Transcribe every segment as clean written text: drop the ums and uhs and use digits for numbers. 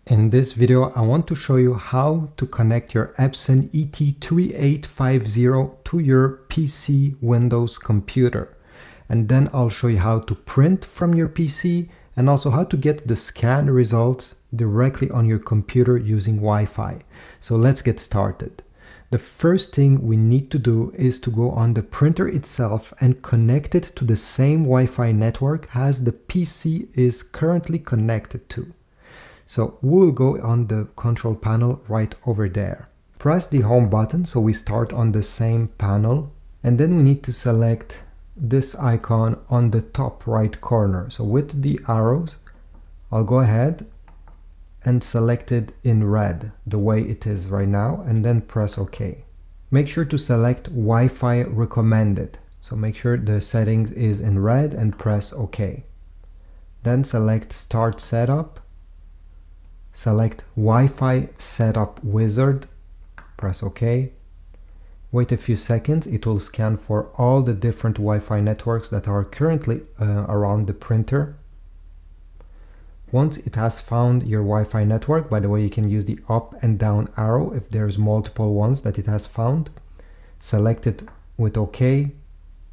In this video, I want to show you how to connect your Epson ET-3850 to your PC Windows computer. And then I'll show you how to print from your PC and also how to get the scan results directly on your computer using Wi-Fi. So let's get started. The first thing we need to do is to go on the printer itself and connect it to the same Wi-Fi network as the PC is currently connected to. So we'll go on the control panel right over there. Press the home button so we start on the same panel, and then we need to select this icon on the top right corner. So with the arrows, I'll go ahead and select it in red the way it is right now, and then press OK. Make sure to select Wi-Fi recommended. So make sure the settings is in red and press OK. Then select Start Setup. Select Wi-Fi Setup Wizard, press OK. Wait a few seconds, it will scan for all the different Wi-Fi networks that are currently around the printer. Once it has found your Wi-Fi network, by the way, you can use the up and down arrow if there's multiple ones that it has found. Select it with OK,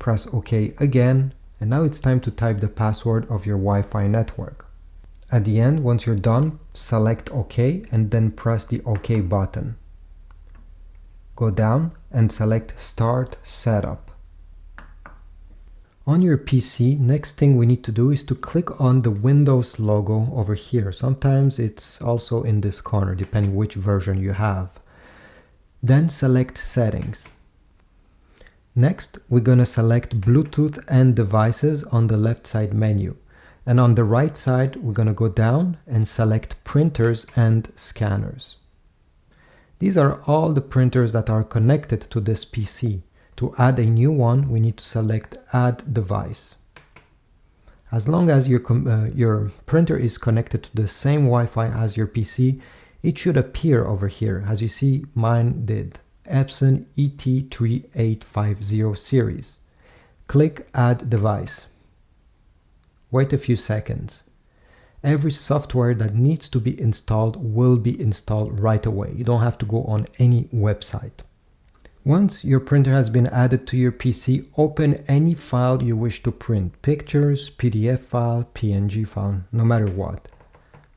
press OK again, and now it's time to type the password of your Wi-Fi network. At the end, once you're done, select OK and then press the OK button. Go down and select Start Setup. On your PC, next thing we need to do is to click on the Windows logo over here. Sometimes it's also in this corner, depending which version you have. Then select Settings. Next, we're going to select Bluetooth and Devices on the left side menu. And on the right side, we're going to go down and select Printers and Scanners. These are all the printers that are connected to this PC. To add a new one, we need to select Add Device. As long as your printer is connected to the same Wi-Fi as your PC, it should appear over here. As you see, mine did. Epson ET-3850 series. Click Add Device. Wait a few seconds. Every software that needs to be installed will be installed right away. You don't have to go on any website. Once your printer has been added to your PC, open any file you wish to print. Pictures, PDF file, PNG file, no matter what.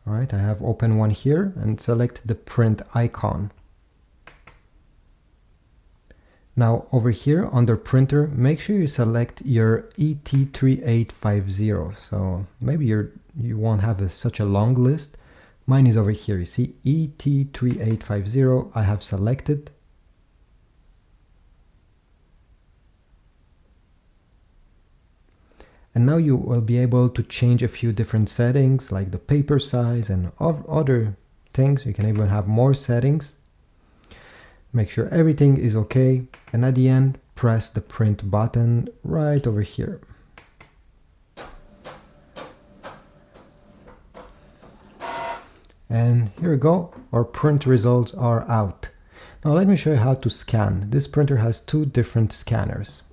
All right, I have open one here and select the print icon. Now over here under printer, make sure you select your ET-3850. So maybe you won't have such a long list. Mine is over here. You see ET-3850. I have selected. And now you will be able to change a few different settings like the paper size and other things. You can even have more settings. Make sure everything is okay, and at the end, press the print button right over here. And here we go, our print results are out. Now let me show you how to scan. This printer has two different scanners.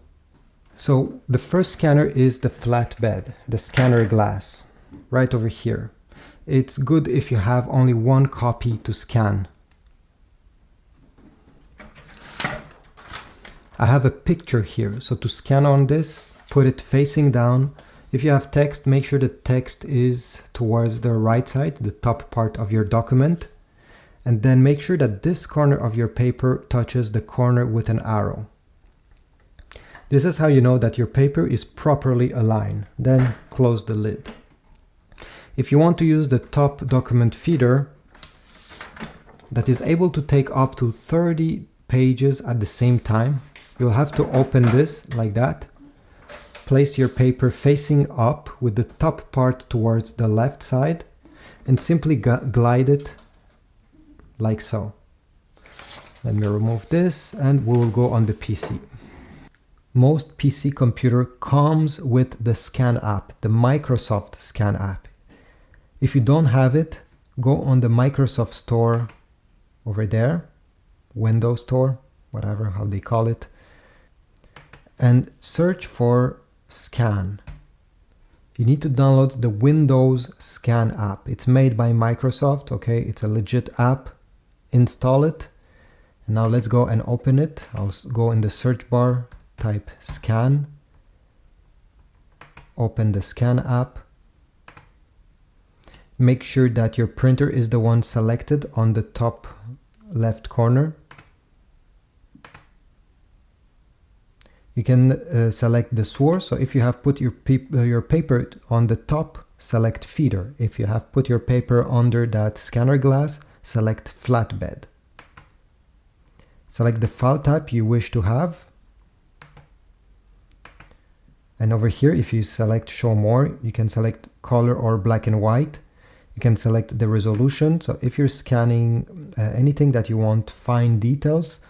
So the first scanner is the flatbed, the scanner glass, right over here. It's good if you have only one copy to scan. I have a picture here, so to scan on this, put it facing down. If you have text, make sure the text is towards the right side, the top part of your document. And then make sure that this corner of your paper touches the corner with an arrow. This is how you know that your paper is properly aligned. Then close the lid. If you want to use the top document feeder that is able to take up to 30 pages at the same time, you'll have to open this like that. Place your paper facing up with the top part towards the left side and simply glide it like so. Let me remove this and we will go on the PC. Most PC computer comes with the scan app, the Microsoft scan app. If you don't have it, go on the Microsoft Store over there, Windows Store, whatever how they call it, and search for scan. you need to download the Windows Scan app. It's made by Microsoft, okay? It's a legit app. Install it. And now let's go and open it. I'll go in the search bar, type scan. Open the Scan app. Make sure that your printer is the one selected on the top left corner. You can select the source. So if you have put your paper on the top, select feeder. If you have put your paper under that scanner glass, select flatbed. Select the file type you wish to have. And over here, if you select show more, you can select color or black and white. You can select the resolution. So if you're scanning anything that you want fine details,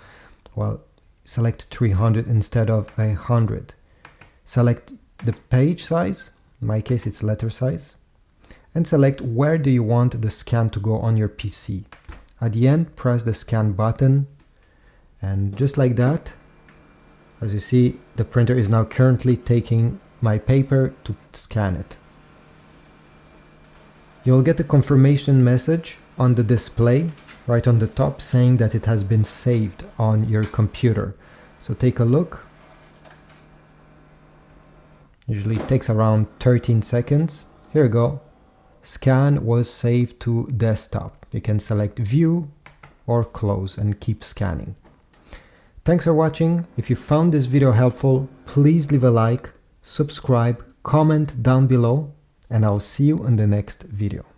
well, select 300 instead of 100. Select the page size, in my case it's letter size, and select where do you want the scan to go on your PC. At the end, press the scan button, and just like that, as you see, the printer is now currently taking my paper to scan it. You'll get a confirmation message on the display right on the top saying that it has been saved on your computer. So take a look. Usually it takes around 13 seconds. Here we go. Scan was saved to desktop. You can select view or close and keep scanning. Thanks for watching. If you found this video helpful, please leave a like, subscribe, comment down below, and I'll see you in the next video.